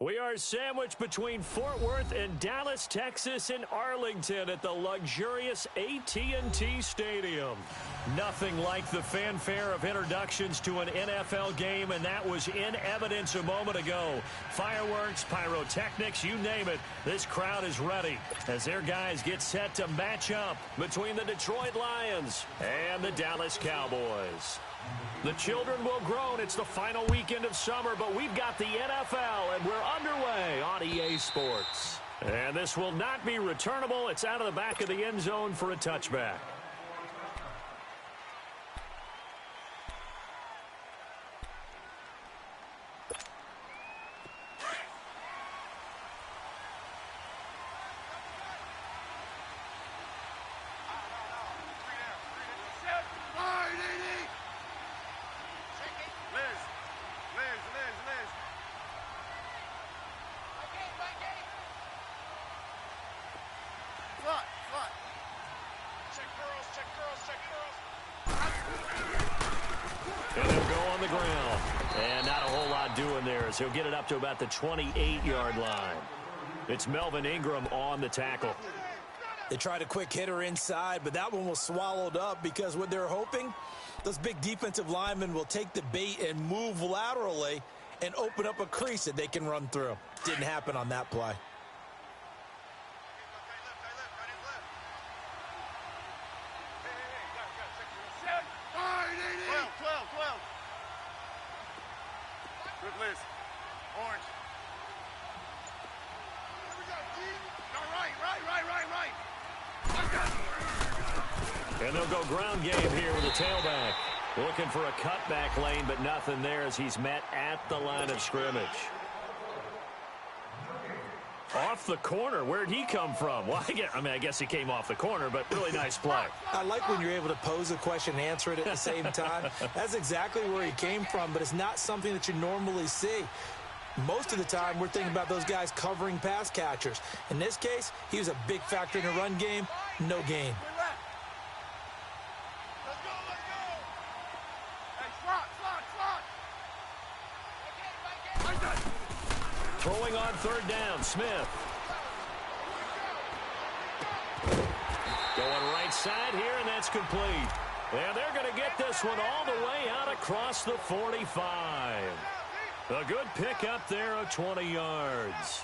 We are sandwiched between Fort Worth and Dallas, Texas, and Arlington at the luxurious AT&T Stadium. Nothing like the fanfare of introductions to an NFL game, and that was in evidence a moment ago. Fireworks, pyrotechnics, you name it, this crowd is ready as their guys get set to match up between the Detroit Lions and the Dallas Cowboys. The children will groan. It's the final weekend of summer, but we've got the NFL, and we're underway on EA Sports. And this will not be returnable. It's out of the back of the end zone for a touchback. And they'll go on the ground. And not a whole lot doing there as he'll get it up to about the 28-yard line. It's Melvin Ingram on the tackle. They tried a quick hitter inside, but that one was swallowed up because what they're hoping, those big defensive linemen will take the bait and move laterally and open up a crease that they can run through. Didn't happen on that play. And they'll go ground game here with a tailback. Looking for a cutback lane, but nothing there as he's met at the line of scrimmage. Off the corner. Where'd he come from? Well, I guess he came off the corner, but really nice play. I like when you're able to pose a question and answer it at the same time. That's exactly where he came from, but it's not something that you normally see. Most of the time, we're thinking about those guys covering pass catchers. In this case, he was a big factor in the run game. No gain. Throwing on third down, Smith. Going right side here, and that's complete. And they're going to get this one all the way out across the 45. A good pickup there of 20 yards.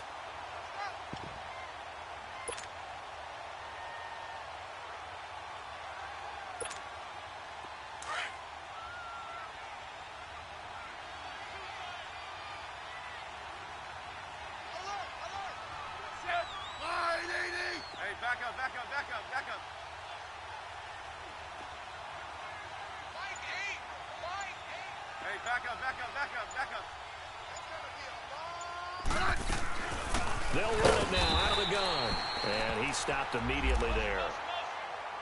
They'll run it now out of the gun. And he stopped immediately there.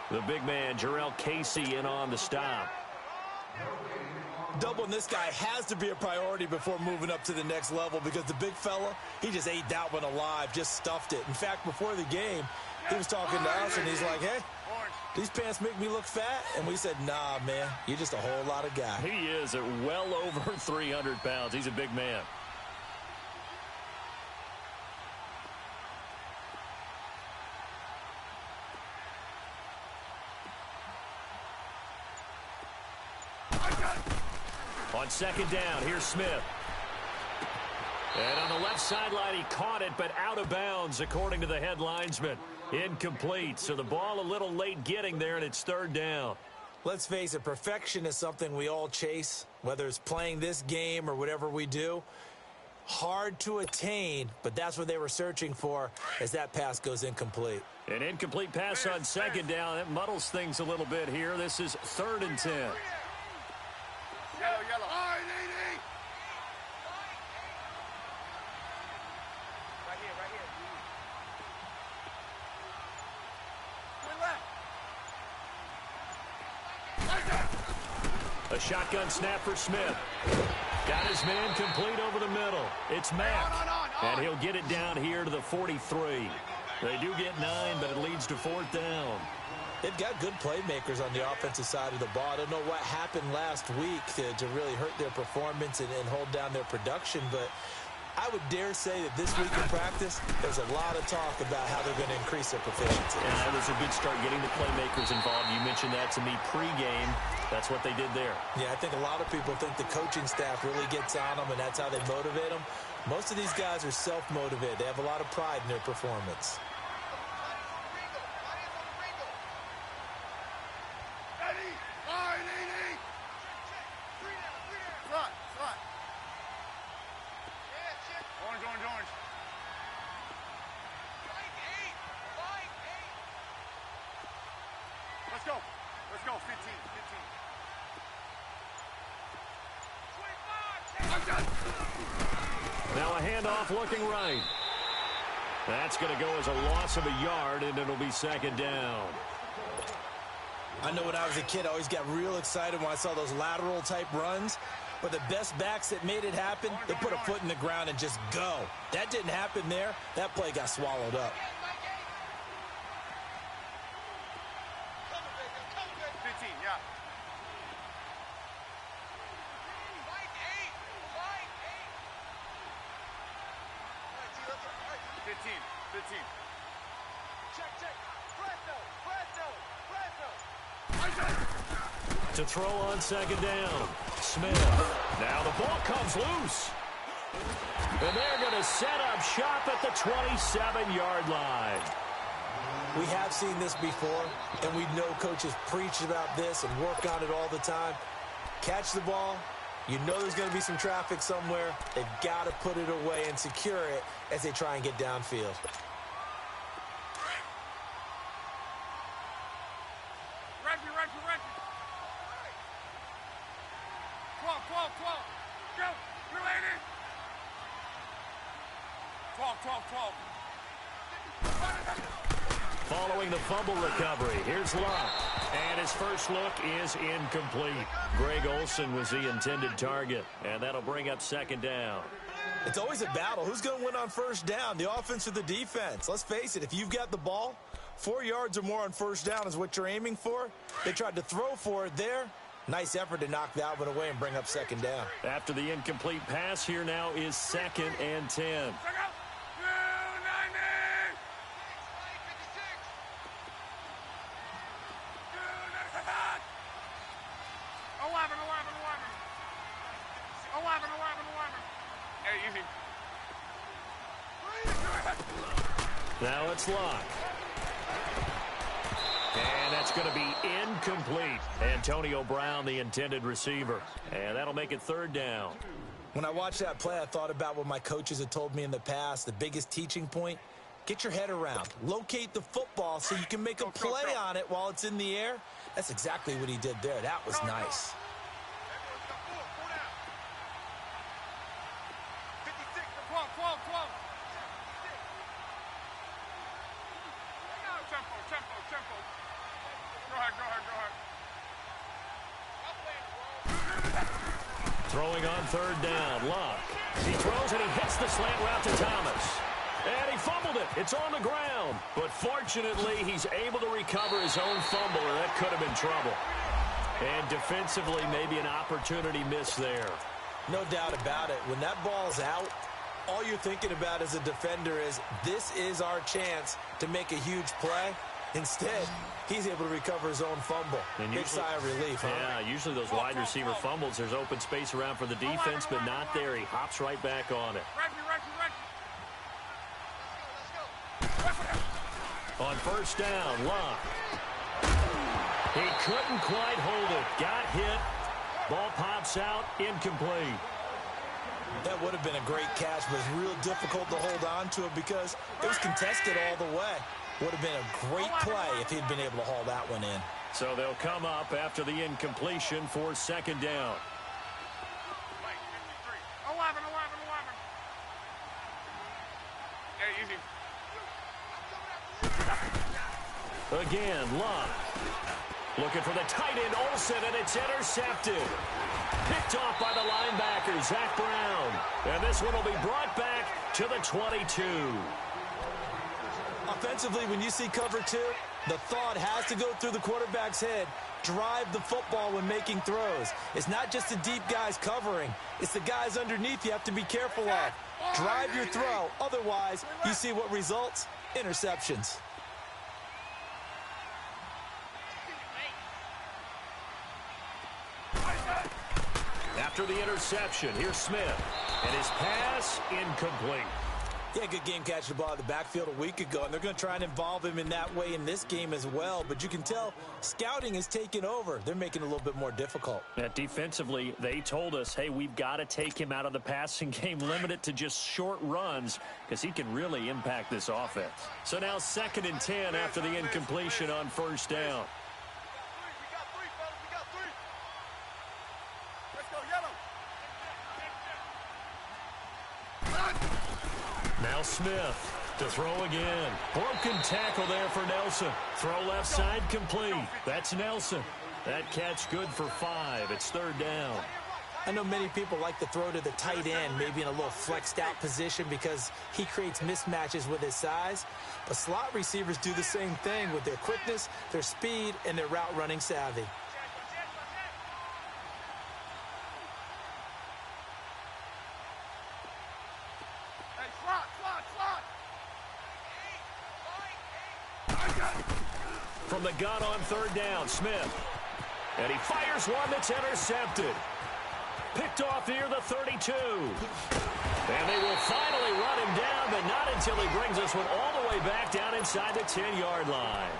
The big man, Jarrell Casey, in on the stop. Doubling this guy has to be a priority before moving up to the next level because the big fella, he just ate that one alive, just stuffed it. In fact, before the game, he was talking to us, and he's like, hey, these pants make me look fat. And we said, nah, man, you're just a whole lot of guy. He is at well over 300 pounds. He's a big man. On second down, here's Smith. And on the left sideline, he caught it, but out of bounds, according to the head linesman. Incomplete, so the ball a little late getting there, and it's third down. Let's face it, perfection is something we all chase, whether it's playing this game or whatever we do. Hard to attain, but that's what they were searching for as that pass goes incomplete. An incomplete pass on second down. That muddles things a little bit here. This is 3rd and 10. Yellow, yellow. Right here, right here. A shotgun snap for Smith. Got his man complete over the middle. It's Mack. And he'll get it down here to the 43. They do get 9, but it leads to 4th down. They've got good playmakers on the offensive side of the ball. I don't know what happened last week to really hurt their performance and hold down their production, but I would dare say that this week in practice, there's a lot of talk about how they're going to increase their proficiency. And that was a good start getting the playmakers involved. You mentioned that to me pregame. That's what they did there. Yeah, I think a lot of people think the coaching staff really gets on them, and that's how they motivate them. Most of these guys are self-motivated. They have a lot of pride in their performance. Let's go, 15. Now a handoff looking right. That's going to go as a loss of a yard, and it'll be 2nd down. I know when I was a kid, I always got real excited when I saw those lateral-type runs. But the best backs that made it happen, they put a foot in the ground and just go. That didn't happen there. That play got swallowed up. 15, yeah. 15. Check. To throw on 2nd down. Smith. Now the ball comes loose. And they're going to set up shop at the 27-yard line. We have seen this before, and we know coaches preach about this and work on it all the time. Catch the ball. You know there's going to be some traffic somewhere. They've got to put it away and secure it as they try and get downfield. Reggie. 12. Go. You're lady. 12. Following the fumble recovery, here's Locke. And his first look is incomplete. Greg Olsen was the intended target, and that'll bring up second down. It's always a battle. Who's going to win on first down, the offense or the defense? Let's face it, if you've got the ball, 4 yards or more on first down is what you're aiming for. They tried to throw for it there. Nice effort to knock that one away and bring up second down. After the incomplete pass, here now is 2nd and 10. Now it's Locke. And that's going to be incomplete. Antonio Brown, the intended receiver. And that'll make it 3rd down. When I watched that play, I thought about what my coaches had told me in the past. The biggest teaching point, get your head around. Locate the football so you can make a play on it while it's in the air. That's exactly what he did there. That was nice. Throwing on 3rd down, Locke. He throws and he hits the slant route to Thomas. And he fumbled it. It's on the ground. But fortunately, he's able to recover his own fumble, or that could have been trouble. And defensively, maybe an opportunity missed there. No doubt about it. When that ball's out, all you're thinking about as a defender is, this is our chance to make a huge play. Instead, he's able to recover his own fumble. And big sigh of relief, huh? Yeah, usually those wide receiver fumbles, there's open space around for the defense, but not there. He hops right back on it. On 1st down, Locke. He couldn't quite hold it. Got hit. Ball pops out, incomplete. That would have been a great catch, but it's real difficult to hold on to it because it was contested all the way. Would have been a great play if he'd been able to haul that one in. So they'll come up after the incompletion for 2nd down. 11. Again, Locke. Looking for the tight end, Olsen, and it's intercepted. Picked off by the linebacker, Zach Brown. And this one will be brought back to the 22. Offensively, when you see cover 2, the thought has to go through the quarterback's head. Drive the football when making throws. It's not just the deep guys covering. It's the guys underneath you have to be careful of. Drive your throw. Otherwise, you see what results? Interceptions. After the interception, here's Smith. And his pass, incomplete. Yeah, good game catching the ball in the backfield a week ago, and they're going to try and involve him in that way in this game as well. But you can tell scouting is taking over. They're making it a little bit more difficult. Defensively, they told us, hey, we've got to take him out of the passing game, limit it to just short runs, because he can really impact this offense. So now 2nd and 10 after the incompletion on 1st down. Now Smith to throw again. Broken tackle there for Nelson. Throw left side complete. That's Nelson. That catch good for 5. It's 3rd down. I know many people like to throw to the tight end, maybe in a little flexed out position because he creates mismatches with his size. But slot receivers do the same thing with their quickness, their speed, and their route running savvy. From the gun on 3rd down, Smith. And he fires one that's intercepted. Picked off here, the 32. And they will finally run him down, but not until he brings this one all the way back down inside the 10-yard line.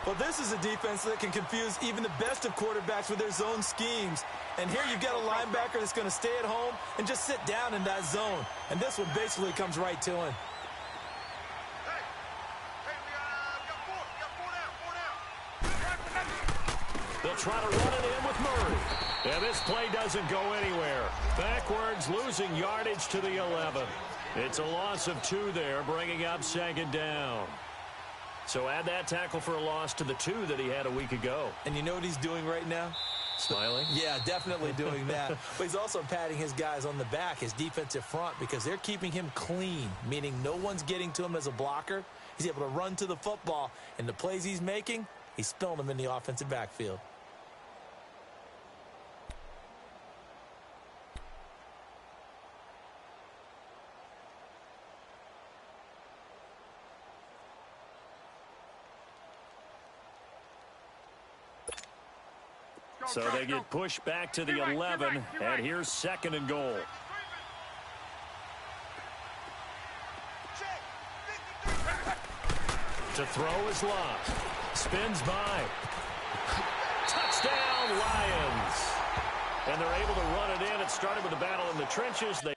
Well, this is a defense that can confuse even the best of quarterbacks with their zone schemes. And here you've got a linebacker that's going to stay at home and just sit down in that zone. And this one basically comes right to him. They'll try to run it in with Murray. And this play doesn't go anywhere. Backwards, losing yardage to the 11. It's a loss of 2 there, bringing up 2nd down. So add that tackle for a loss to the 2 that he had a week ago. And you know what he's doing right now? Smiling? Yeah, definitely doing that. But he's also patting his guys on the back, his defensive front, because they're keeping him clean, meaning no one's getting to him as a blocker. He's able to run to the football, and the plays he's making, he's spilling them in the offensive backfield. So they get pushed back to the 11, and here's 2nd and goal. To throw is lost. Spins by. Touchdown, Lions. And they're able to run it in. It started with a battle in the trenches. They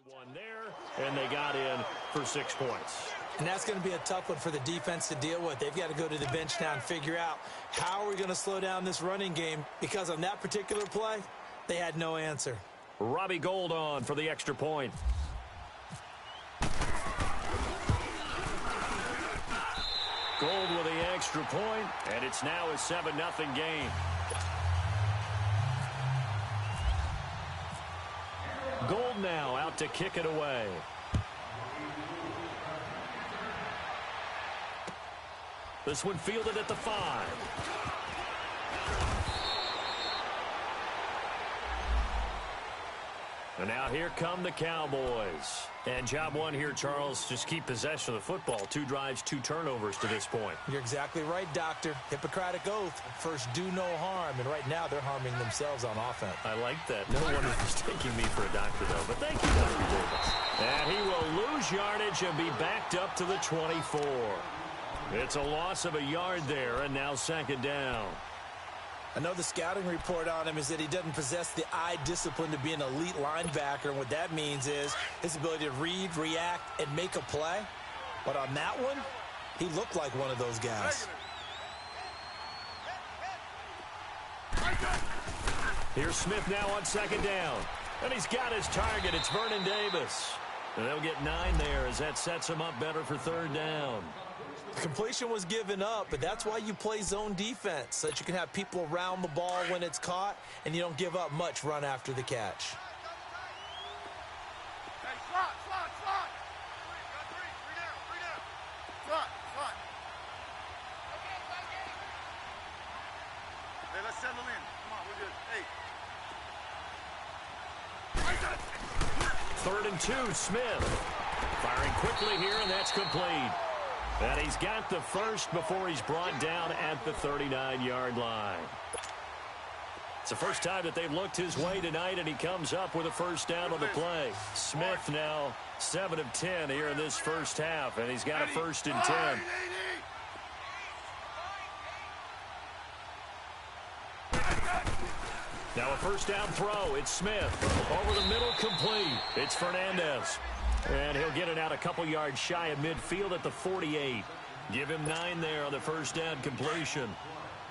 won there, and they got in for 6 points. And that's going to be a tough one for the defense to deal with. They've got to go to the bench now and figure out how are we going to slow down this running game, because on that particular play, they had no answer. Robbie Gould on for the extra point. Gould with the extra point, and it's now a 7-0 game. Gould now out to kick it away. This one fielded at the 5. And now here come the Cowboys. And job one here, Charles, just keep possession of the football. 2 drives, 2 turnovers to this point. You're exactly right, Doctor. Hippocratic oath. First, do no harm. And right now, they're harming themselves on offense. I like that. No one is mistaking me for a doctor, though. But thank you, Dr. Davis. And he will lose yardage and be backed up to the 24. It's a loss of a yard there, and now 2nd down. I know the scouting report on him is that he doesn't possess the eye discipline to be an elite linebacker, and what that means is his ability to read, react, and make a play. But on that one, he looked like one of those guys. Here's Smith now on 2nd down. And he's got his target. It's Vernon Davis. And they'll get 9 there as that sets him up better for 3rd down. The completion was given up, but that's why you play zone defense, so that you can have people around the ball when it's caught, and you don't give up much run after the catch. Hey, slot. Got three down. Slot. Hey, let's settle in. Come on, we're good. Hey. 3rd and 2, Smith. Firing quickly here, and that's complete. And he's got the first before he's brought down at the 39-yard line. It's the first time that they've looked his way tonight, and he comes up with a 1st down on the play. Smith now 7 of 10 here in this first half, and he's got a 1st and 10. Now a 1st down throw. It's Smith. Over the middle, complete. It's Fernandez. And he'll get it out a couple yards shy of midfield at the 48. Give him 9 there on the 1st down completion.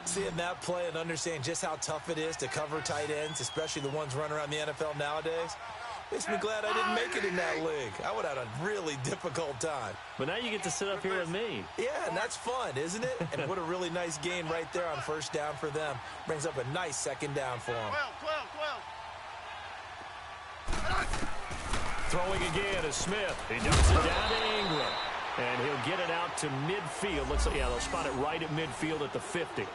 Seeing that play and understanding just how tough it is to cover tight ends, especially the ones running around the NFL nowadays, Makes me glad I didn't make it in that league. I would have had a really difficult time. But now you get to sit up here with me. Yeah, and that's fun, isn't it? And what a really nice gain right there on first down for them. Brings up a nice second down for them. 12. Throwing again is Smith. He dumps it down to Ingram. And he'll get it out to midfield. They'll spot it right at midfield at the 50.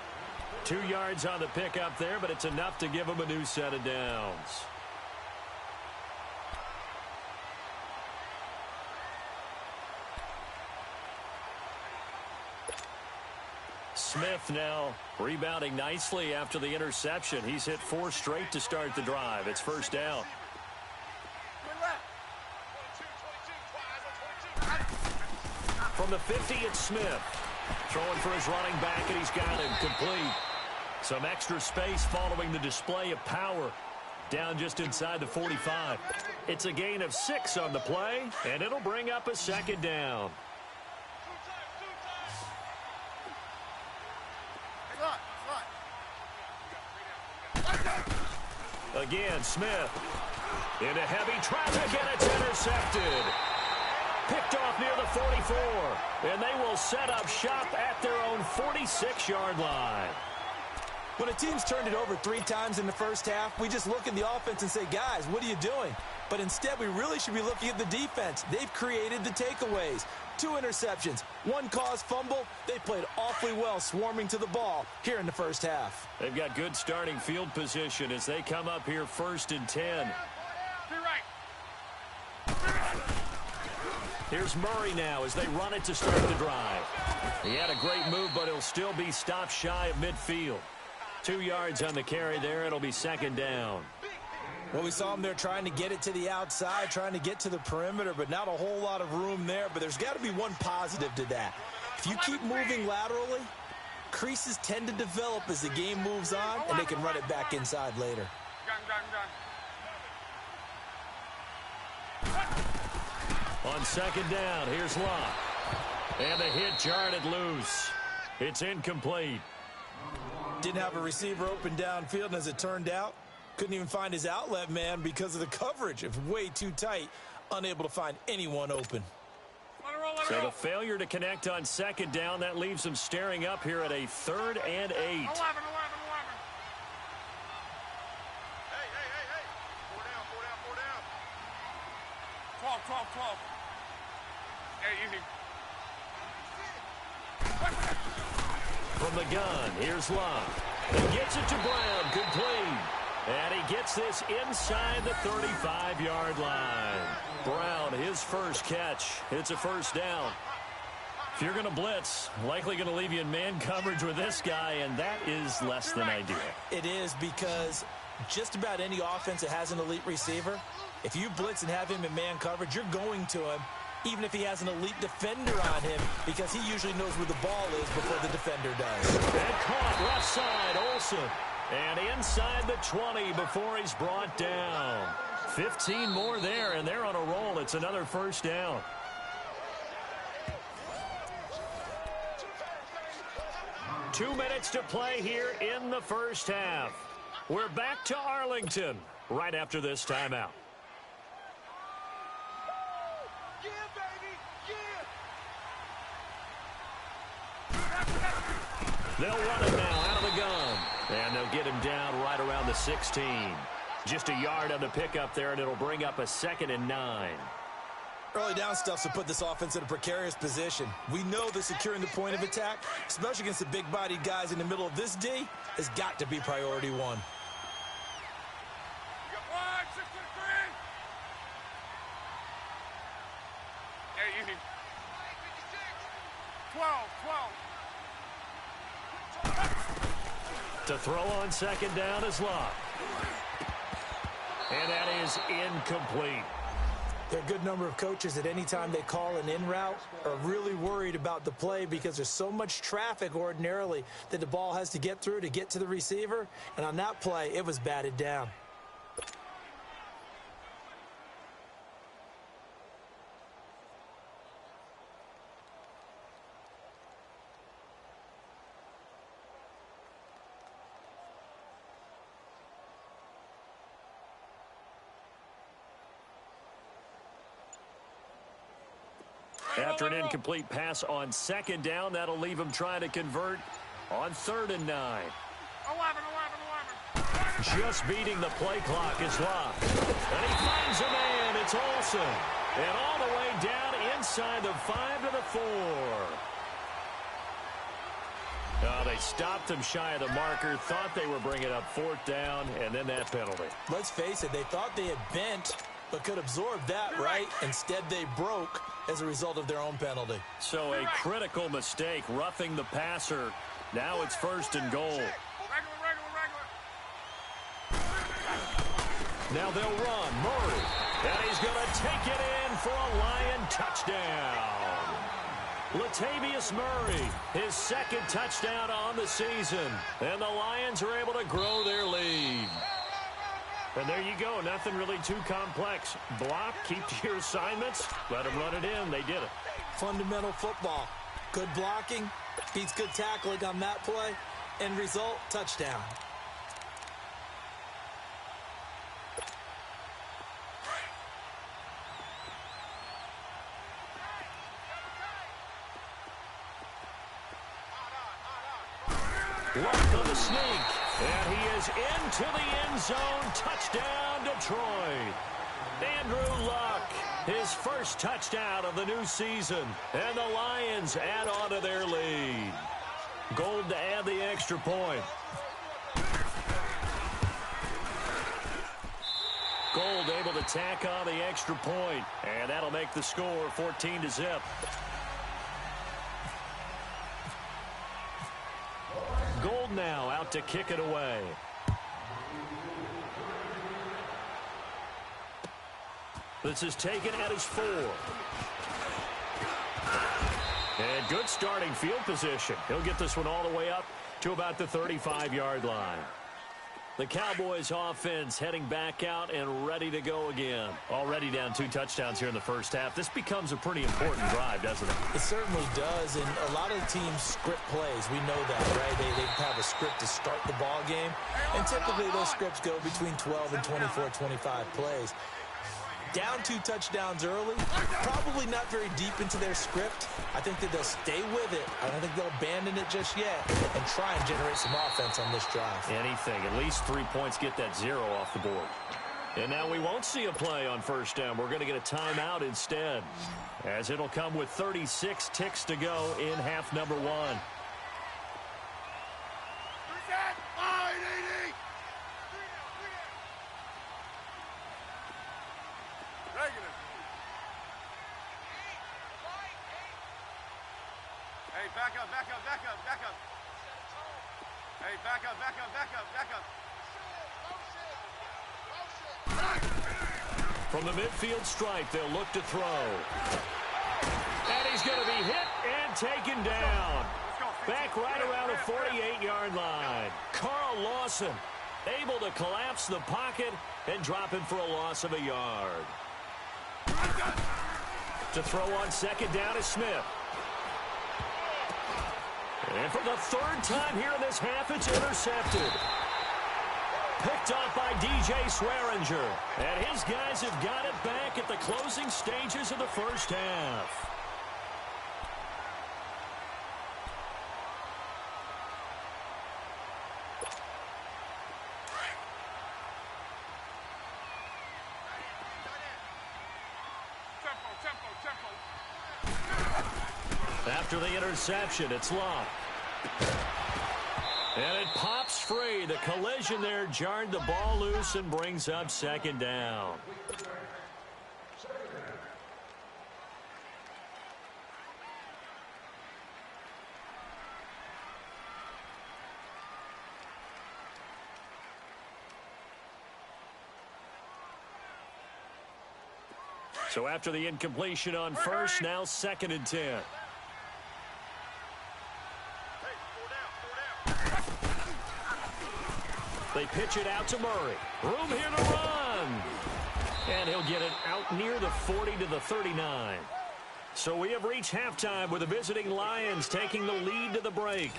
2 yards on the pickup there, but it's enough to give him a new set of downs. Smith now rebounding nicely after the interception. He's hit 4 straight to start the drive. It's first down. From the 50, it's Smith. Throwing for his running back, and he's got him complete. Some extra space following the display of power. Down just inside the 45. It's a gain of 6 on the play, and it'll bring up a second down. Again, Smith. Into heavy traffic, and it's intercepted. Picked off near the 44, and they will set up shop at their own 46-yard line. When a team's turned it over 3 times in the first half, we just look at the offense and say, guys, what are you doing? But instead, we really should be looking at the defense. They've created the takeaways. 2 interceptions, 1 caused fumble. They played awfully well swarming to the ball here in the first half. They've got good starting field position as they come up here 1st and 10. Here's Murray now as they run it to start the drive. He had a great move, but he'll still be stopped shy of midfield. 2 yards on the carry there. It'll be second down. Well, we saw him there trying to get it to the outside, trying to get to the perimeter, but not a whole lot of room there. But there's got to be one positive to that. If you keep moving laterally, creases tend to develop as the game moves on, and they can run it back inside later. On second down, here's Locke. And the hit jarred it loose. It's incomplete. Didn't have a receiver open downfield, and as it turned out, couldn't even find his outlet man because of the coverage. It was way too tight, unable to find anyone open. So the failure to connect on second down, that leaves them staring up here at a 3rd and 8. 11. Hey. 4 down. 12. Hey, easy. From the gun, here's Locke. He gets it to Brown, complete. And he gets this inside the 35-yard line. Brown, his first catch. It's a first down. If you're going to blitz, likely going to leave you in man coverage with this guy, and that is less than ideal. It is, because just about any offense that has an elite receiver, if you blitz and have him in man coverage, you're going to him, even if he has an elite defender on him, because he usually knows where the ball is before the defender does. And caught left side, Olsen. And inside the 20 before he's brought down. 15 more there, and they're on a roll. It's another first down. Two minutes to play here in the first half. We're back to Arlington right after this timeout. They'll run it now out of the gun. And they'll get him down right around the 16. Just a yard on the pickup there, and it'll bring up a 2nd and 9. Early down stuff to put this offense in a precarious position. We know that securing the point of attack, especially against the big-bodied guys in the middle of this D, has got to be priority 1. Hey, easy. 12. To throw on second down is Locke. And that is incomplete. There are a good number of coaches at any time they call an in route are really worried about the play because there's so much traffic ordinarily that the ball has to get through to get to the receiver. And on that play, it was batted down. After an incomplete pass on second down, that'll leave him trying to convert on 3rd and 9. 11. Just beating the play clock is Locke. And he finds a man. It's Olsen. And all the way down inside the 5 to the 4. Oh, they stopped him shy of the marker, thought they were bringing up 4th down, and then that penalty. Let's face it, they thought they had bent, but could absorb that, right? Instead, they broke as a result of their own penalty. So a critical mistake, roughing the passer. Now it's 1st and goal. Regular. Now they'll run. Murray. And he's going to take it in for a Lion touchdown. Latavius Murray, his 2nd touchdown on the season. And the Lions are able to grow their lead. And there you go. Nothing really too complex. Block, keep to your assignments, let them run it in. They did it. Fundamental football. Good blocking, beats good tackling on that play. End result, touchdown. Luck on the sneak, and he is into the end zone. Touchdown, Detroit. Andrew Luck, his 1st touchdown of the new season, and the Lions add on to their lead. Gold to add the extra point. Gold able to tack on the extra point, and that'll make the score 14-0. Gold now out to kick it away. This is taken at his 4. And good starting field position. He'll get this one all the way up to about the 35-yard line. The Cowboys offense heading back out and ready to go again. Already down 2 touchdowns here in the first half. This becomes a pretty important drive, doesn't it? It certainly does, and a lot of teams script plays. We know that, right? They have a script to start the ball game, and typically those scripts go between 12 and 24, 25 plays. Down 2 touchdowns early, probably not very deep into their script. I think that they'll stay with it. I don't think they'll abandon it just yet and try and generate some offense on this drive. Anything. At least 3 points, get that 0 off the board. And now we won't see a play on 1st down. We're going to get a timeout instead, as it'll come with 36 ticks to go in half number 1. Hey, back up. Hey, back up. From the midfield stripe, they'll look to throw. And he's going to be hit and taken down. Back right around the 48-yard line. Carl Lawson able to collapse the pocket and drop him for a loss of a yard. To throw on 2nd down is Smith. And for the 3rd time here in this half, it's intercepted. Picked off by DJ Swearinger. And his guys have got it back at the closing stages of the first half. After the interception, it's Locke. And it pops free. The collision there jarred the ball loose and brings up 2nd down. So after the incompletion on 1st, now 2nd and 10. They pitch it out to Murray. Room here to run. And he'll get it out near the 40 to the 39. So we have reached halftime with the visiting Lions taking the lead to the break.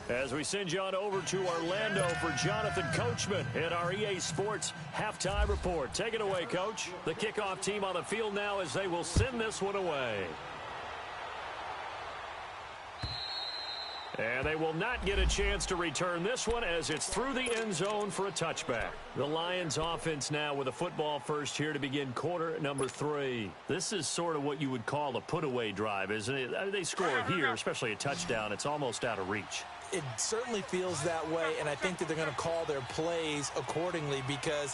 As we send you on over to Orlando for Jonathan Coachman in our EA Sports Halftime Report. Take it away, Coach. The kickoff team on the field now as they will send this one away. And they will not get a chance to return this one as it's through the end zone for a touchback. The Lions offense now with a football first here to begin quarter number 3. This is sort of what you would call a put-away drive, isn't it? They score here, especially a touchdown. It's almost out of reach. It certainly feels that way, and I think that they're going to call their plays accordingly because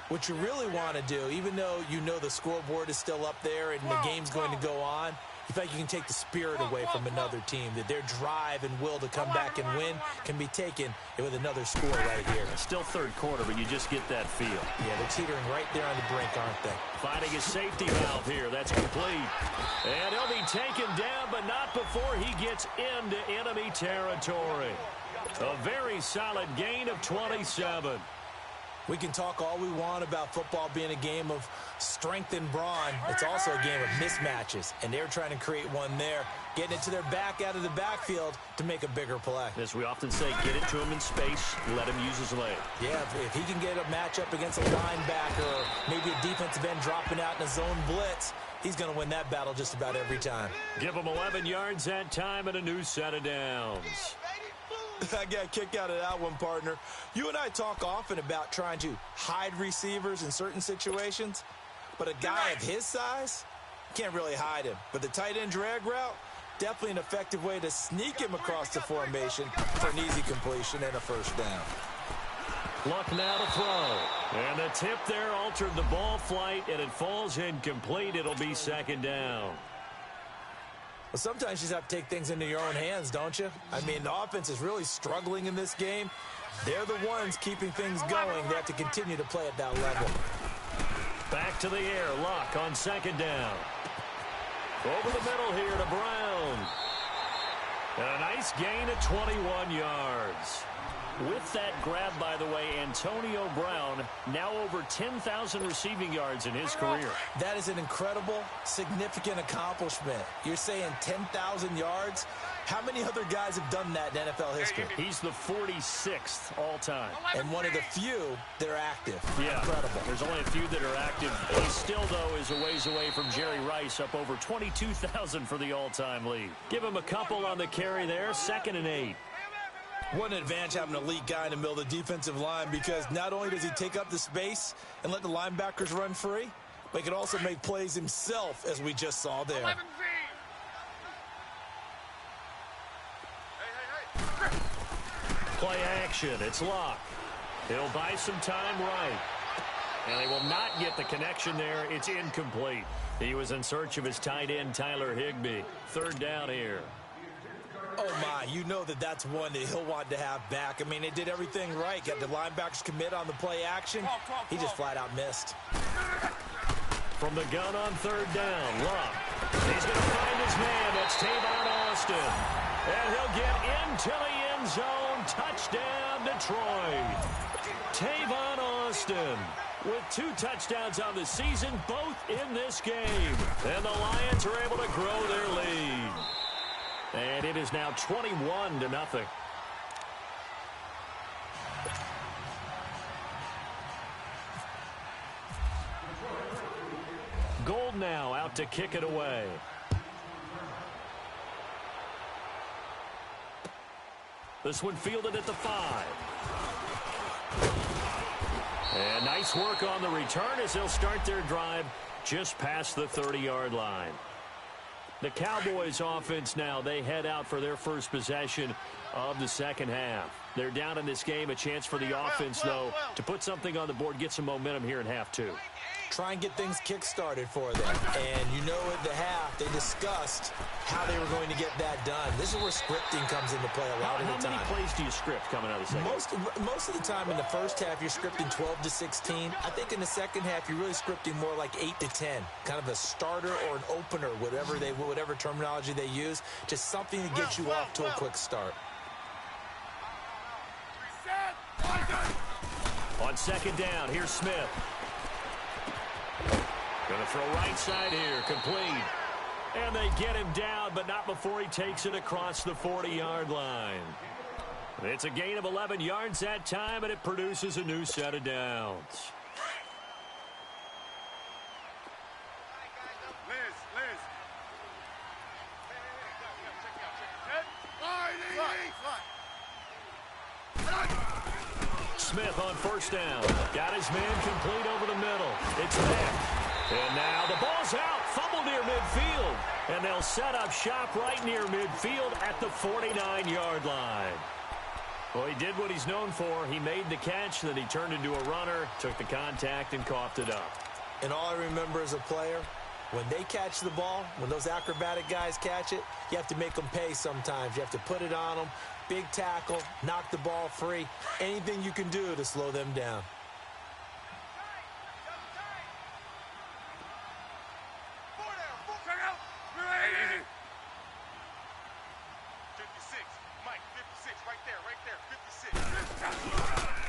what you really want to do, even though you know the scoreboard is still up there and the game's going to go on, you feel like you can take the spirit away from another team, that their drive and will to come back and win can be taken with another score right here. It's still third quarter, but you just get that feel. Yeah, they're teetering right there on the brink, aren't they? Finding a safety valve here. That's complete. And he'll be taken down, but not before he gets into enemy territory. A very solid gain of 27. We can talk all we want about football being a game of strength and brawn. It's also a game of mismatches, and they're trying to create one there, getting it to their back out of the backfield to make a bigger play. As we often say, get it to him in space, let him use his leg. Yeah, if he can get a matchup against a linebacker or maybe a defensive end dropping out in a zone blitz, he's going to win that battle just about every time. Give him 11 yards that time and a new set of downs. I got a kick out of that one, partner. You and I talk often about trying to hide receivers in certain situations, but a guy of his size can't really hide him. But the tight end drag route, definitely an effective way to sneak him across the formation for an easy completion and a first down. Luck now to throw. And the tip there altered the ball flight, and it falls incomplete. It'll be second down. Well, sometimes you just have to take things into your own hands, don't you? I mean, the offense is really struggling in this game. They're the ones keeping things going. They have to continue to play at that level. Back to the air. Luck on second down. Over the middle here to Brown. And a nice gain of 21 yards. With that grab, by the way, Antonio Brown now over 10,000 receiving yards in his career. That is an incredible, significant accomplishment. You're saying 10,000 yards? How many other guys have done that in NFL history? He's the 46th all-time. And one of the few that are active. Yeah, incredible. There's only a few that are active. He still, though, is a ways away from Jerry Rice, up over 22,000 for the all-time lead. Give him a couple on the carry there, 2nd and 8. What an advantage having an elite guy in the middle of the defensive line, because not only does he take up the space and let the linebackers run free, but he can also make plays himself, as we just saw there. Play action. It's Luck. He'll buy some time right. And they will not get the connection there. It's incomplete. He was in search of his tight end, Tyler Higbee. 3rd down here. Oh, my, you know that that's one that he'll want to have back. I mean, they did everything right. Got the linebackers commit on the play action. He just flat out missed. From the gun on 3rd down, Luck. He's going to find his man. That's Tavon Austin. And he'll get into the end zone. Touchdown, Detroit. Tavon Austin with 2 touchdowns on the season, both in this game. And the Lions are able to grow their lead. And it is now 21-0. Gold now out to kick it away. This one fielded at the 5. And nice work on the return as they'll start their drive just past the 30-yard line. The Cowboys offense now, they head out for their first possession of the second half. They're down in this game. A chance for the offense, though, to put something on the board, get some momentum here in half 2. Try and get things kick-started for them. And you know at the half, they discussed how they were going to get that done. This is where scripting comes into play a lot of the time. How many plays do you script coming out of the second? Most of the time in the first half, you're scripting 12 to 16. I think in the second half, you're really scripting more like 8 to 10. Kind of a starter or an opener, whatever terminology they use. Just something to get you off to a quick start. On second down, here's Smith. Going to throw right side here, complete. And they get him down, but not before he takes it across the 40-yard line. It's a gain of 11 yards that time, and it produces a new set of downs. Liz. Smith on first down. Got his man complete over the middle. It's Mack. And now the ball's out. Fumble near midfield. And they'll set up shop right near midfield at the 49-yard line. Well, he did what he's known for. He made the catch, then he turned into a runner, took the contact, and coughed it up. And all I remember as a player, when they catch the ball, when those acrobatic guys catch it, you have to make them pay sometimes. You have to put it on them, big tackle, knock the ball free, anything you can do to slow them down.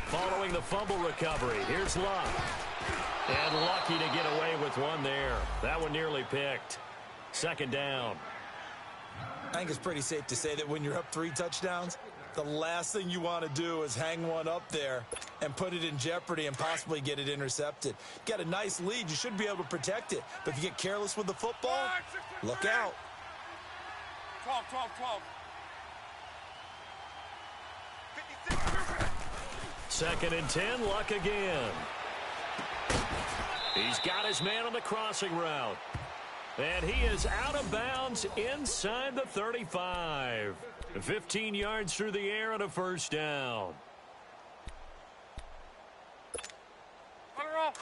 Following the fumble recovery, here's Luck. And lucky to get away with one there. That one nearly picked. Second down. I think it's pretty safe to say that when you're up 3 touchdowns, the last thing you want to do is hang one up there and put it in jeopardy and possibly get it intercepted. You got a nice lead. You should be able to protect it. But if you get careless with the football, look out. 12, 12, 12. 2nd and 10, Luck again. He's got his man on the crossing route. And he is out of bounds inside the 35. 15 yards through the air and a first down. On the roll.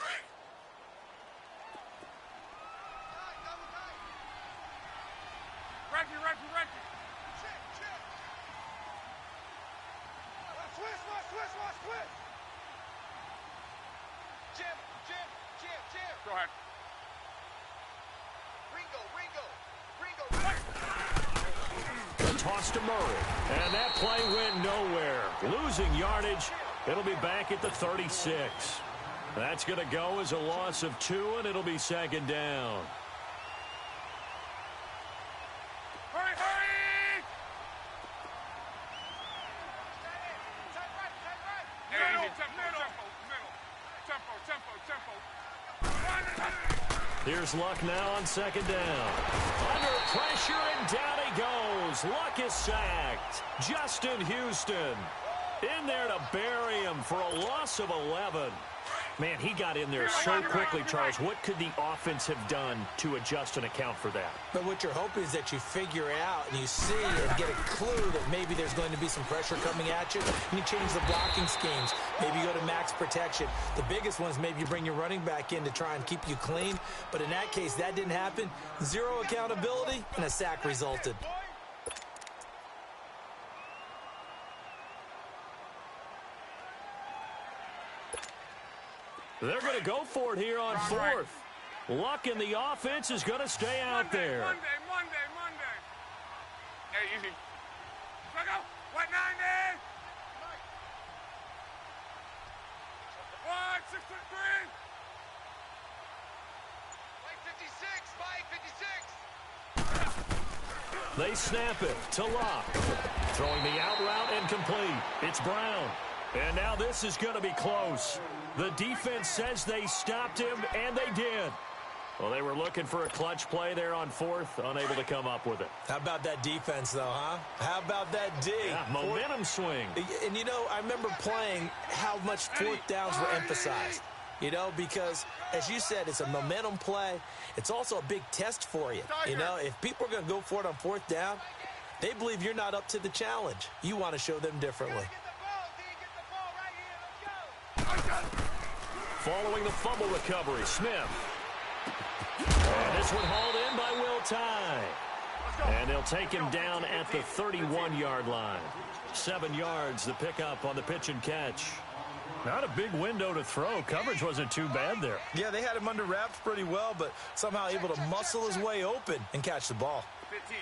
Reggie. Switch. Jim. Go ahead. A toss to Murray. And that play went nowhere. Losing yardage. It'll be back at the 36. That's going to go as a loss of 2, and it'll be 2nd down. Hurry! Tempo. Here's Luck now on 2nd down. Under pressure, and down he goes. Luck is sacked. Justin Houston in there to bury him for a loss of 11. Man, he got in there so quickly, Charles. What could the offense have done to adjust and account for that? But what you're hoping is that you figure out and you see and get a clue that maybe there's going to be some pressure coming at you, and you change the blocking schemes. Maybe you go to max protection. The biggest one is maybe you bring your running back in to try and keep you clean. But in that case, that didn't happen. 0 accountability, and a sack resulted. They're going to go for it here on 4th. Luck in the offense is going to stay out there. Monday. Hey, easy. Go. 190. 163. Mike 56. They snap it to Luck. Throwing the out route incomplete. It's Brown. And now this is going to be close. The defense says they stopped him, and they did. Well, they were looking for a clutch play there on 4th, unable to come up with it. How about that defense, though, huh? How about that D? Yeah, momentum swing. And, you know, I remember playing how much 4th downs were emphasized. You know, because, as you said, it's a momentum play. It's also a big test for you. You know, if people are going to go for it on 4th down, they believe you're not up to the challenge. You want to show them differently. Following the fumble recovery, Smith. And this one hauled in by Will Tye. And they'll take him down at the 31-yard line. 7 yards, the pickup on the pitch and catch. Not a big window to throw. Coverage wasn't too bad there. Yeah, they had him under wraps pretty well, but somehow able to muscle his way open and catch the ball. 15.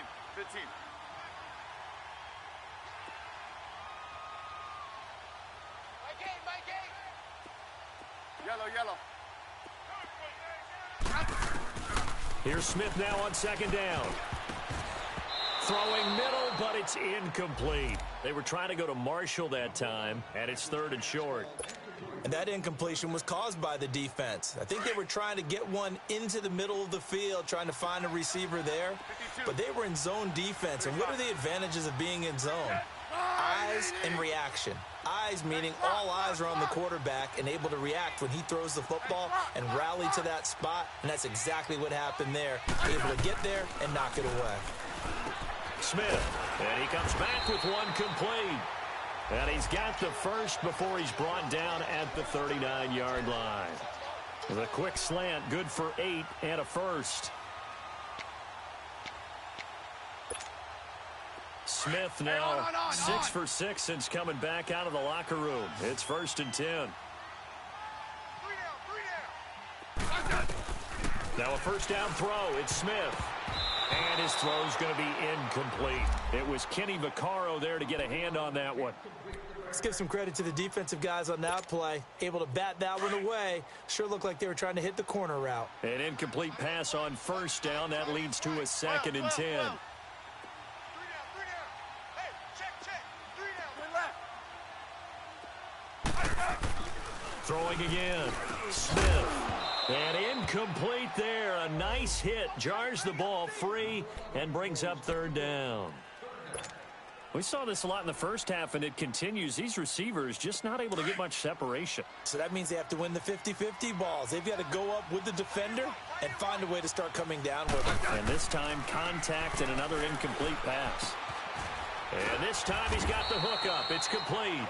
Yellow. Here's Smith now on 2nd down. Throwing middle, but it's incomplete. They were trying to go to Marshall that time, and it's 3rd and short. And that incompletion was caused by the defense. I think they were trying to get one into the middle of the field, trying to find a receiver there. But they were in zone defense. And what are the advantages of being in zone? eyes and reaction. Eyes meaning all eyes are on the quarterback and able to react when he throws the football and rally to that spot, and that's exactly what happened there. Able to get there and knock it away. Smith, and he comes back with one complete. And he's got the first before he's brought down at the 39-yard line. The quick slant, good for 8 and a first. Smith now 6 for 6 since coming back out of the locker room. It's 1st and 10. Now a first down throw. It's Smith. And his throw's going to be incomplete. It was Kenny Vaccaro there to get a hand on that one. Let's give some credit to the defensive guys on that play. Able to bat that one away. Sure looked like they were trying to hit the corner route. An incomplete pass on first down. That leads to a 2nd and 10. Throwing again. Smith. And incomplete there. A nice hit. Jars the ball free and brings up 3rd down. We saw this a lot in the first half, and it continues. These receivers just not able to get much separation. So that means they have to win the 50-50 balls. They've got to go up with the defender and find a way to start coming down with him. And this time, contact and another incomplete pass. And this time, he's got the hook up. It's complete.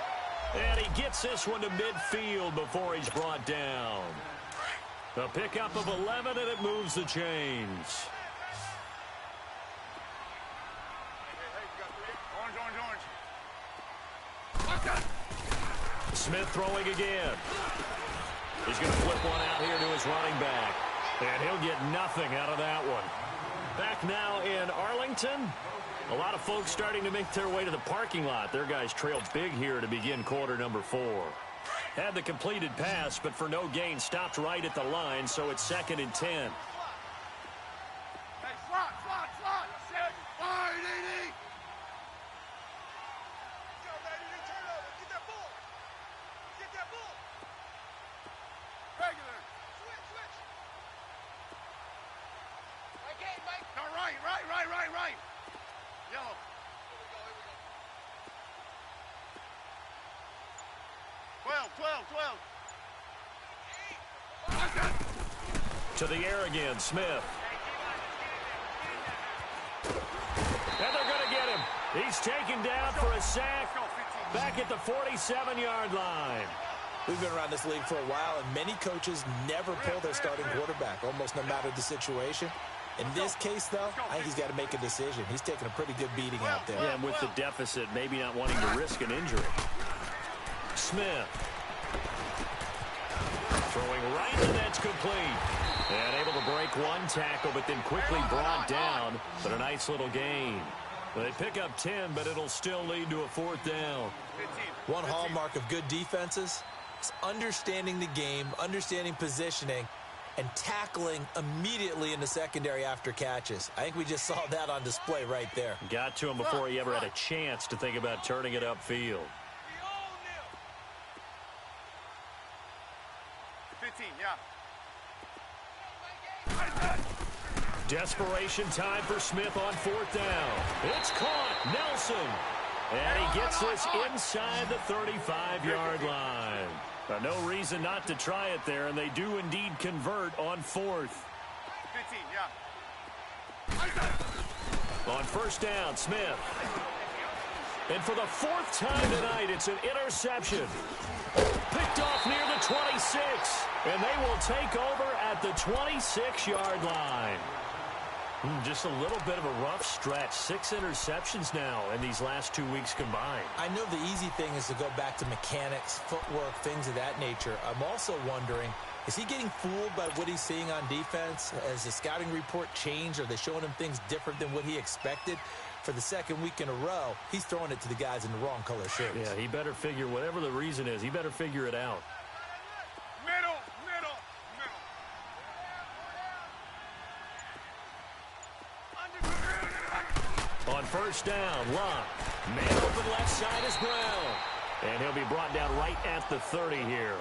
And he gets this one to midfield before he's brought down. A pickup of 11, and it moves the chains. Smith throwing again. He's going to flip one out here to his running back. And he'll get nothing out of that one. Back now in Arlington. A lot of folks starting to make their way to the parking lot. Their guys trail big here to begin quarter number 4. Had the completed pass, but for no gain, stopped right at the line, so it's 2nd and 10. Hey, slot. Wide, AD. Regular. Switch. Mike. No, right. Yellow. Here we go. 12. To the air again, Smith. And they're going to get him. He's taken down for a sack back at the 47-yard line. We've been around this league for a while, and many coaches never pull their starting quarterback, almost no matter the situation. In this case, though, I think he's got to make a decision. He's taking a pretty good beating out there. Yeah, and with the deficit, maybe not wanting to risk an injury. Smith. Throwing right, and that's complete. And able to break one tackle, but then quickly brought down. But a nice little gain. They pick up 10, but it'll still lead to a 4th down. One hallmark of good defenses is understanding the game, understanding positioning, and tackling immediately in the secondary after catches. I think we just saw that on display right there. Got to him before he ever had a chance to think about turning it upfield. 15, yeah. Desperation time for Smith on 4th down. It's caught. Nelson. And he gets this inside the 35-yard line. No reason not to try it there, and they do indeed convert on 4th. 15, yeah. On 1st down, Smith. And for the 4th time tonight, it's an interception. Picked off near the 26. And they will take over at the 26-yard line. Just a little bit of a rough stretch. 6 interceptions now in these last 2 weeks combined. I know the easy thing is to go back to mechanics, footwork, things of that nature. I'm also wondering, is he getting fooled by what he's seeing on defense? Has the scouting report changed? Are they showing him things different than what he expected? For the 2nd week in a row, he's throwing it to the guys in the wrong color shirts. Yeah, he better figure, whatever the reason is, he better figure it out. Middle. On 1st down, Locke. Man open left side is Brown. And he'll be brought down right at the 30 here.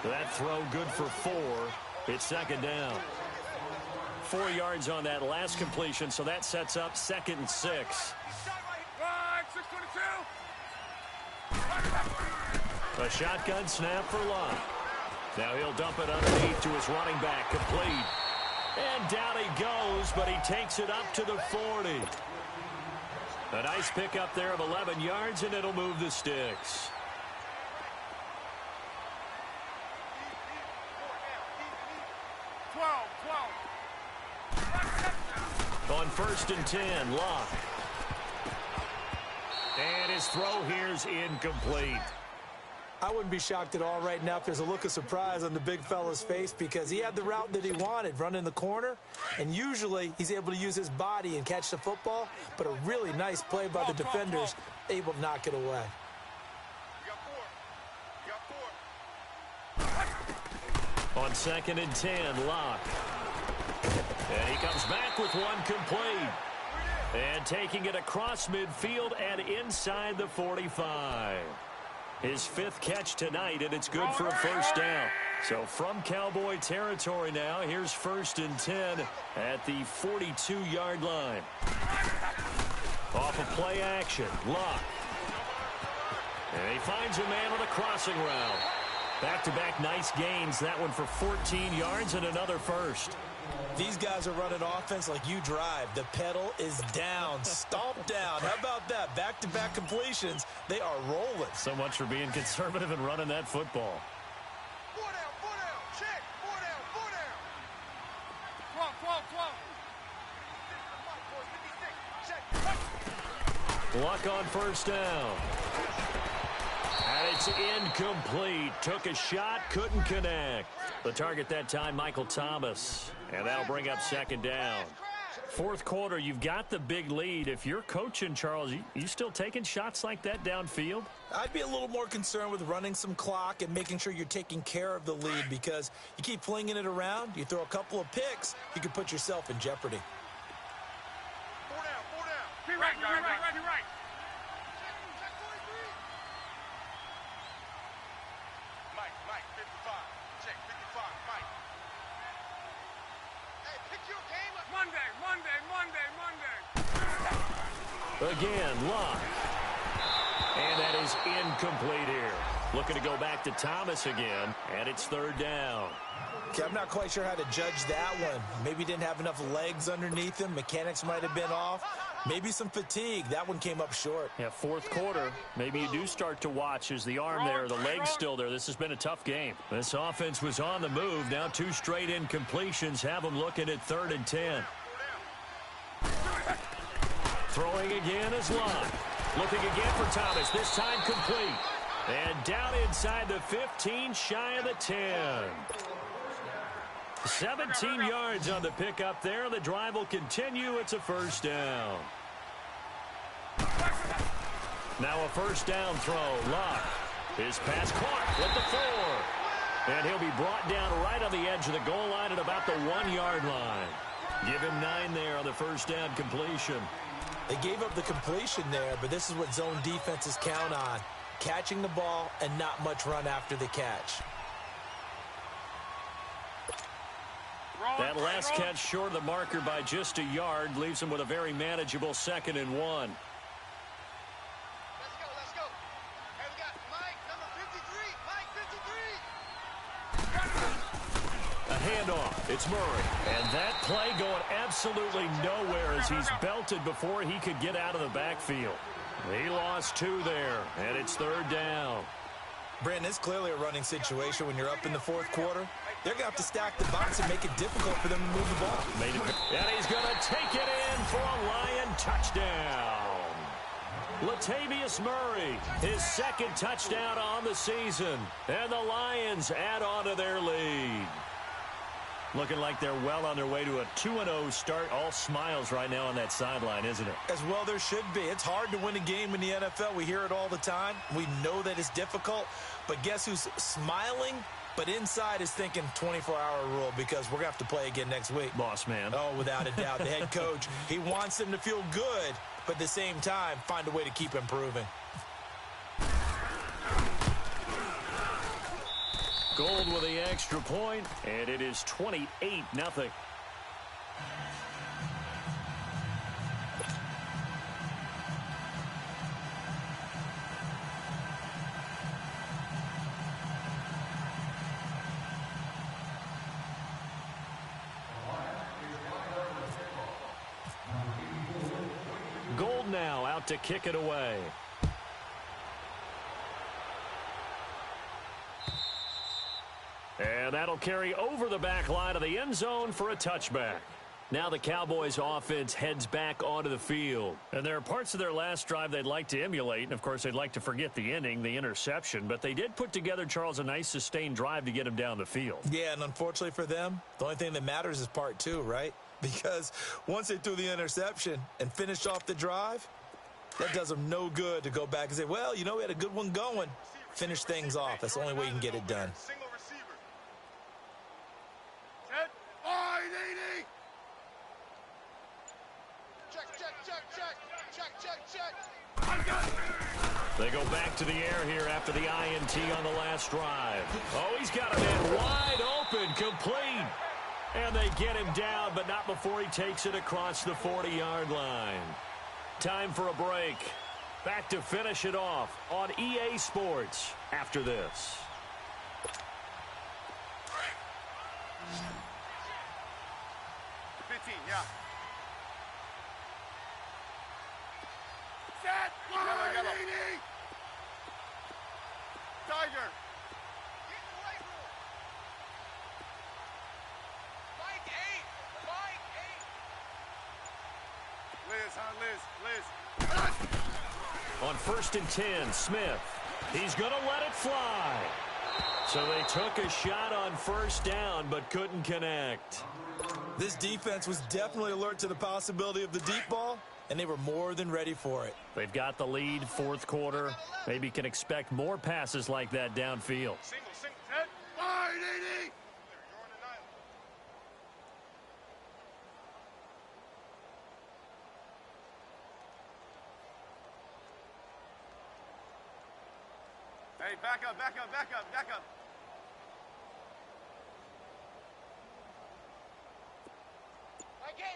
That throw good for 4. It's 2nd down. 4 yards on that last completion, so that sets up 2nd and 6. Right, 622. A shotgun snap for Locke. Now he'll dump it underneath to his running back, complete. And down he goes, but he takes it up to the 40. A nice pickup there of 11 yards, and it'll move the sticks. On 1st and 10, Locke. And his throw here's incomplete. I wouldn't be shocked at all right now if there's a look of surprise on the big fella's face because he had the route that he wanted, running the corner, and usually he's able to use his body and catch the football, but a really nice play by the defenders, able to knock it away. On 2nd and 10, Locke. And he comes back with one complete. And taking it across midfield and inside the 45. His 5th catch tonight, and it's good for a first down. So from Cowboy territory now, here's 1st and 10 at the 42-yard line. Off of play action, Locke. And he finds a man on a crossing route. Back-to-back nice gains, that one for 14 yards and another first. These guys are running offense like you drive. The pedal is down, stomped down. How about that? Back-to-back completions. They are rolling. So much for being conservative and running that football. 4 down, check. 4 down. 12. Luck on 1st down. And it's incomplete. Took a shot, couldn't connect. The target that time, Michael Thomas. And that'll bring up 2nd down. 4th quarter, you've got the big lead. If you're coaching, Charles, you still taking shots like that downfield? I'd be a little more concerned with running some clock and making sure you're taking care of the lead because you keep flinging it around, you throw a couple of picks, you could put yourself in jeopardy. 4 down. Be right. Mike, 55. Check, 55, Mike. Hey, pick your game up. Monday. Again, Locke. And that is incomplete here. Looking to go back to Thomas again, and it's 3rd down. Okay, I'm not quite sure how to judge that one. Maybe didn't have enough legs underneath him. Mechanics might have been off. Maybe some fatigue. That one came up short. Yeah, 4th quarter. Maybe you do start to watch as the arm there, the leg's still there. This has been a tough game. This offense was on the move. Now 2 straight incompletions have them looking at 3rd and 10. Throwing again is Locke. Looking again for Thomas. This time complete. And down inside the 15, shy of the 10. 17 yards on the pickup there. The drive will continue. It's a 1st down. Now a 1st down throw. Locke. His pass caught with the 4. And he'll be brought down right on the edge of the goal line at about the 1-yard line. Give him 9 there on the 1st down completion. They gave up the completion there, but this is what zone defenses count on. Catching the ball and not much run after the catch. That last catch short of the marker by just a yard leaves him with a very manageable 2nd and 1. Let's go. Hey, we got Mike, number 53. A handoff. It's Murray. And that play going absolutely nowhere as he's belted before he could get out of the backfield. He lost 2 there, and it's 3rd down. Brandon, it's clearly a running situation when you're up in the 4th quarter. They're going to have to stack the box and make it difficult for them to move the ball. And he's going to take it in for a Lion touchdown. Latavius Murray, his 2nd touchdown on the season. And the Lions add on to their lead. Looking like they're well on their way to a 2-0 start. All smiles right now on that sideline, isn't it? As well there should be. It's hard to win a game in the NFL. We hear it all the time. We know that it's difficult. But guess who's smiling? But inside is thinking 24-hour rule because we're going to have to play again next week. Boss man. Oh, without a doubt. The head coach, he wants them to feel good, but at the same time, find a way to keep improving. Gold with the extra point, and it is 28-0. now out to kick it away. And that'll carry over the back line of the end zone for a touchback. Now the Cowboys offense heads back onto the field. And there are parts of their last drive they'd like to emulate. And, of course, they'd like to forget the inning, the interception. But they did put together, Charles, a nice sustained drive to get him down the field. Yeah, and unfortunately for them, the only thing that matters is part two, right? Because once they threw the interception and finished off the drive, that does them no good to go back and say, well, you know, we had a good one going. Finish things off. That's the only way you can get it done. Single receiver. Set. Wide 80. Check, check, check, check. Check, check, check. They go back to the air here after the INT on the last drive. Oh, he's got a man wide open, complete. And they get him down, but not before he takes it across the 40-yard line. Time for a break. Back to finish it off on EA Sports after this. Yeah. Set. Yellow, yellow. Tiger. Get away from him. Mike 8. Mike 8. Liz, huh? Liz. On 1st and 10, Smith. He's going to let it fly. So they took a shot on first down, but couldn't connect. This defense was definitely alert to the possibility of the deep ball, and they were more than ready for it. They've got the lead, fourth quarter. Maybe can expect more passes like that downfield. Single, set. Wide 80. You're on an island. Hey, back up, back up, back up, back up. My game.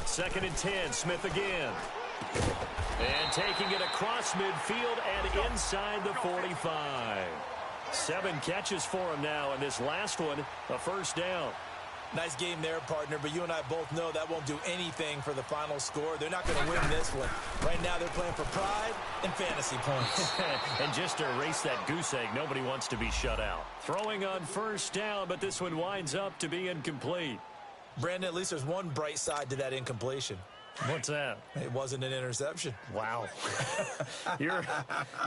2nd and 10, Smith again. And taking it across midfield and inside the 45. 7 catches for him now, and this last one, a first down. Nice game there, partner, but you and I both know that won't do anything for the final score. They're not going to win this one. Right now they're playing for pride and fantasy points. And just to erase that goose egg, nobody wants to be shut out. Throwing on first down, but this one winds up to be incomplete. Brandon, at least there's one bright side to that incompletion. What's that? It wasn't an interception. Wow. You're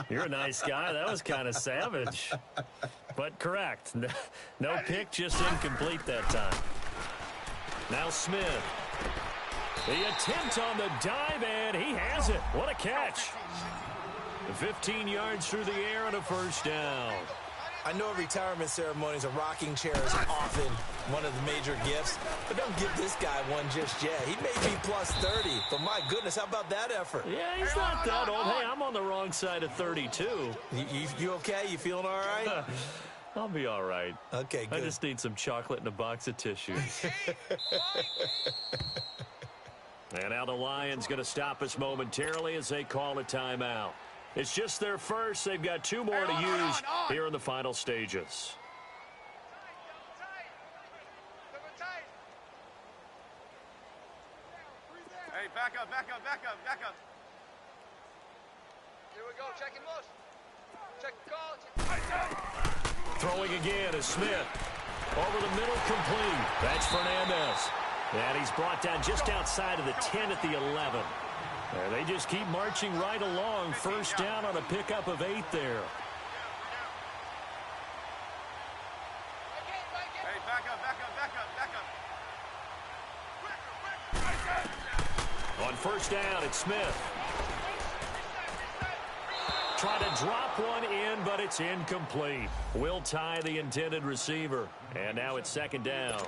a nice guy. That was kind of savage. But correct. No pick, just incomplete that time. Now Smith. The attempt on the dive, and he has it. What a catch. 15 yards through the air and a first down. I know retirement ceremonies, a rocking chair is often one of the major gifts, but don't give this guy one just yet. He may be plus 30, but my goodness, how about that effort? Yeah, he's not that old. Hey, I'm on the wrong side of 32. You okay? You feeling all right? I'll be all right. Okay, good. I just need some chocolate and a box of tissues. And now the Lions going to stop us momentarily as they call a timeout. It's just their first. They've got 2 more to use here in the final stages. Hey, back up, back up, back up, back up. Here we go, check and look. Check the call. Throwing again is Smith. Over the middle, complete. That's Fernandez. And he's brought down just outside of the 10 at the 11. And they just keep marching right along. First down on a pickup of 8 there. Hey, back up, back up, back up, back up. On first down, it's Smith. Trying to drop one in, but it's incomplete. Will tie the intended receiver. And now it's 2nd down.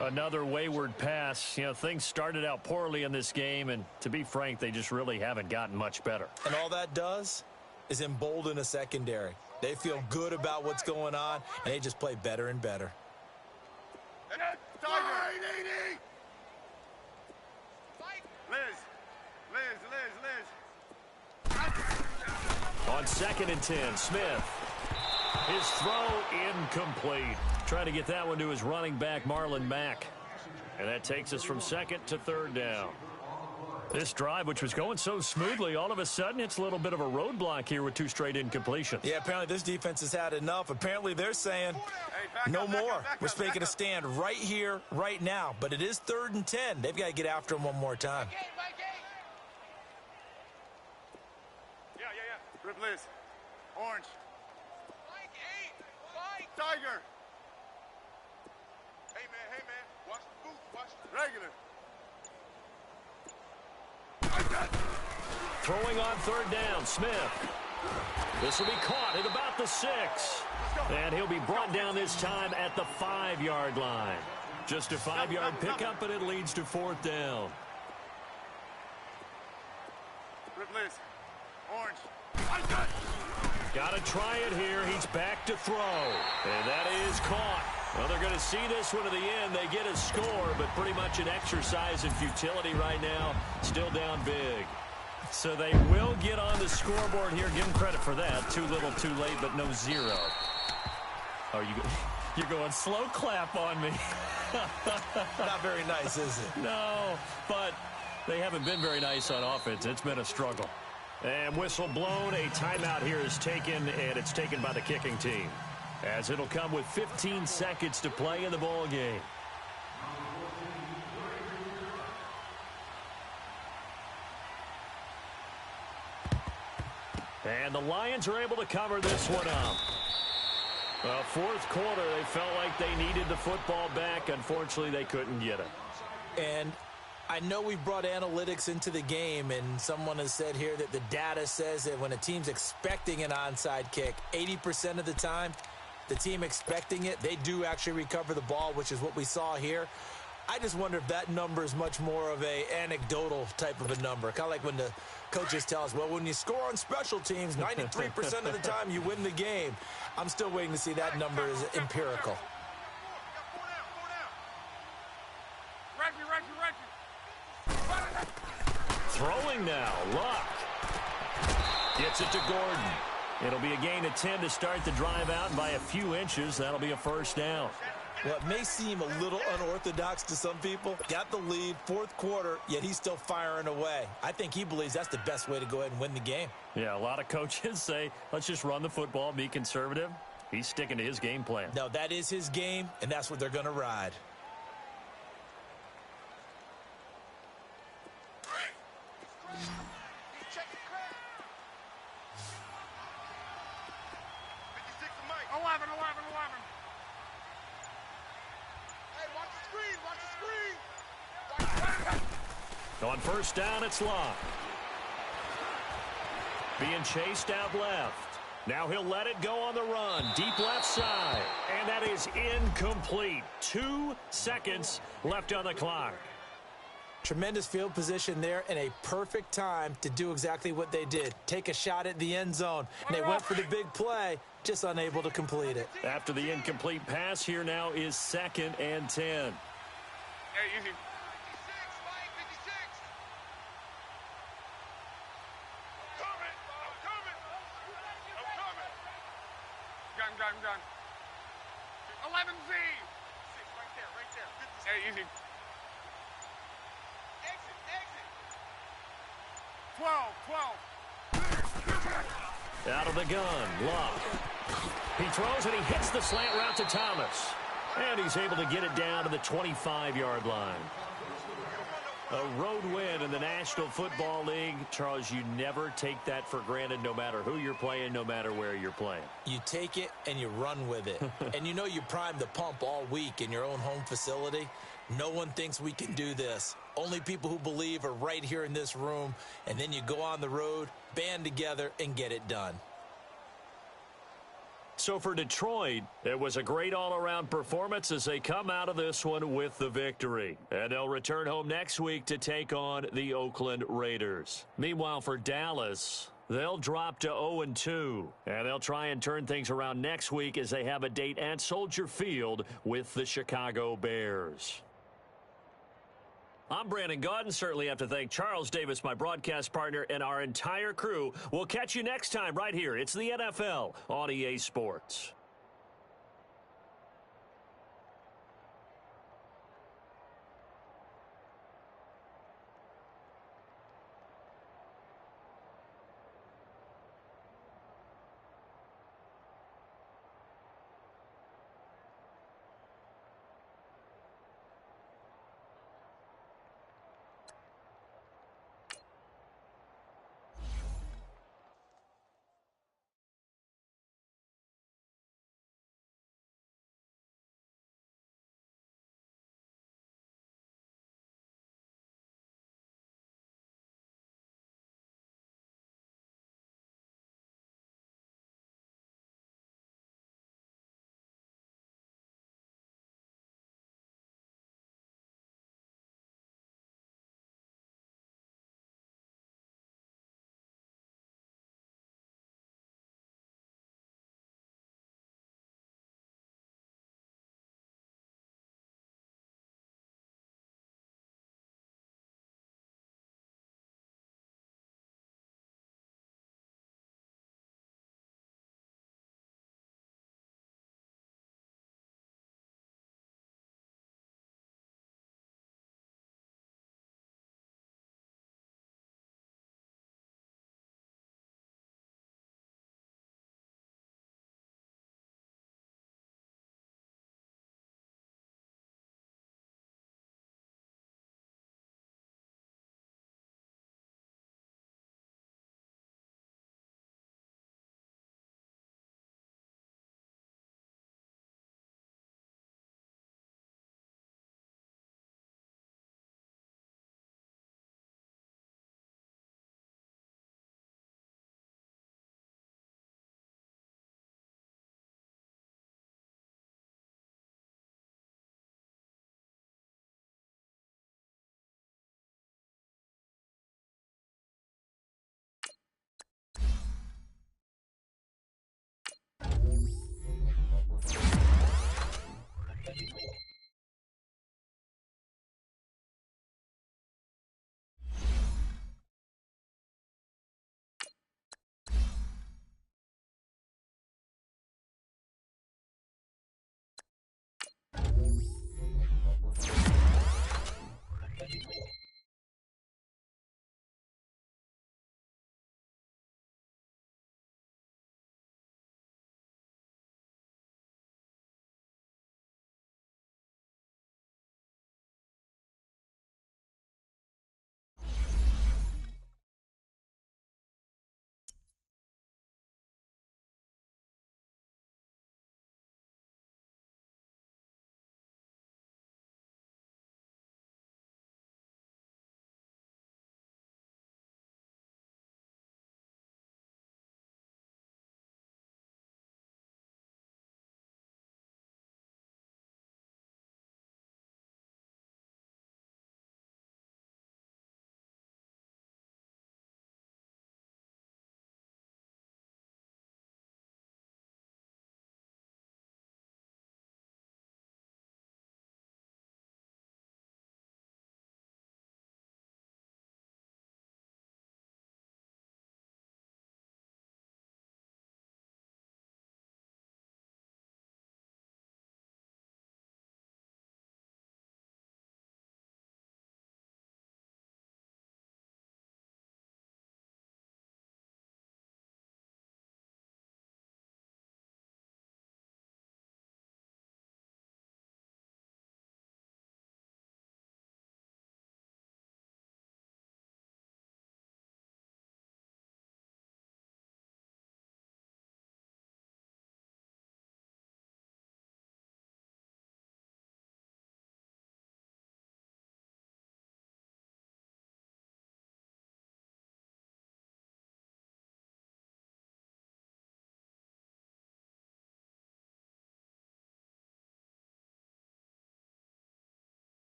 Another wayward pass. You know, things started out poorly in this game, and to be frank, they just really haven't gotten much better. And all that does is embolden a secondary. They feel good about what's going on, and they just play better and better. On 2nd and 10, Smith. His throw incomplete. Trying to get that one to his running back, Marlon Mack. And that takes us from second to third down. This drive, which was going so smoothly, all of a sudden it's a little bit of a roadblock here with 2 straight incompletions. Yeah, apparently this defense has had enough. Apparently they're saying no more. We're making a stand right here, right now. But it is 3rd and 10. They've got to get after him one more time. Yeah. Ripley's. Orange. Mike. Tiger. Hey, man. Watch the boot. Regular. Throwing on 3rd down, Smith. This will be caught at about the 6. And he'll be brought down this time at the 5-yard line. Just a 5-yard pickup, and it leads to 4th down. Ripley's. Orange. Got to try it here. He's back to throw. And that is caught. Well, they're going to see this one to the end. They get a score, but pretty much an exercise in futility right now. Still down big. So they will get on the scoreboard here. Give them credit for that. Too little, too late, but no 0. Oh, you're going slow clap on me. Not very nice, is it? No, but they haven't been very nice on offense. It's been a struggle. And whistle blown. A timeout here is taken, and it's taken by the kicking team, as it'll come with 15 seconds to play in the ball game. And the Lions are able to cover this one up. Well, 4th quarter, they felt like they needed the football back. Unfortunately, they couldn't get it. And I know we brought analytics into the game, and someone has said here that the data says that when a team's expecting an onside kick, 80% of the time, the team expecting it, they do actually recover the ball, which is what we saw here. I just wonder if that number is much more of a anecdotal type of a number. Kind of like when the coaches tell us, well, when you score on special teams, 93% of the time you win the game. I'm still waiting to see that number is empirical. Throwing now, Luck. Gets it to Gordon. It'll be a gain of 10 to start the drive out, and by a few inches, that'll be a 1st down. Well, it may seem a little unorthodox to some people. Got the lead, 4th quarter, yet he's still firing away. I think he believes that's the best way to go ahead and win the game. Yeah, a lot of coaches say, let's just run the football, be conservative. He's sticking to his game plan. No, that is his game, and that's what they're going to ride. On 1st down, it's Luck. Being chased out left. Now he'll let it go on the run. Deep left side. And that is incomplete. 2 seconds left on the clock. Tremendous field position there and a perfect time to do exactly what they did. Take a shot at the end zone. And they went for the big play, just unable to complete it. After the incomplete pass, here now is 2nd and 10. Hey, easy. I'm done. 11Z. Right there. Hey, easy. Exit. 12. Out of the gun, Luck. He throws and he hits the slant route to Thomas. And he's able to get it down to the 25-yard line. A road win in the National Football League. Charles, you never take that for granted, no matter who you're playing, no matter where you're playing. You take it and you run with it. And you know you primed the pump all week in your own home facility. No one thinks we can do this. Only people who believe are right here in this room. And then you go on the road, band together, and get it done. So for Detroit, it was a great all-around performance as they come out of this one with the victory. And they'll return home next week to take on the Oakland Raiders. Meanwhile, for Dallas, they'll drop to 0-2. And they'll try and turn things around next week as they have a date at Soldier Field with the Chicago Bears. I'm Brandon Gaudin. Certainly have to thank Charles Davis, my broadcast partner, and our entire crew. We'll catch you next time right here. It's the NFL on EA Sports.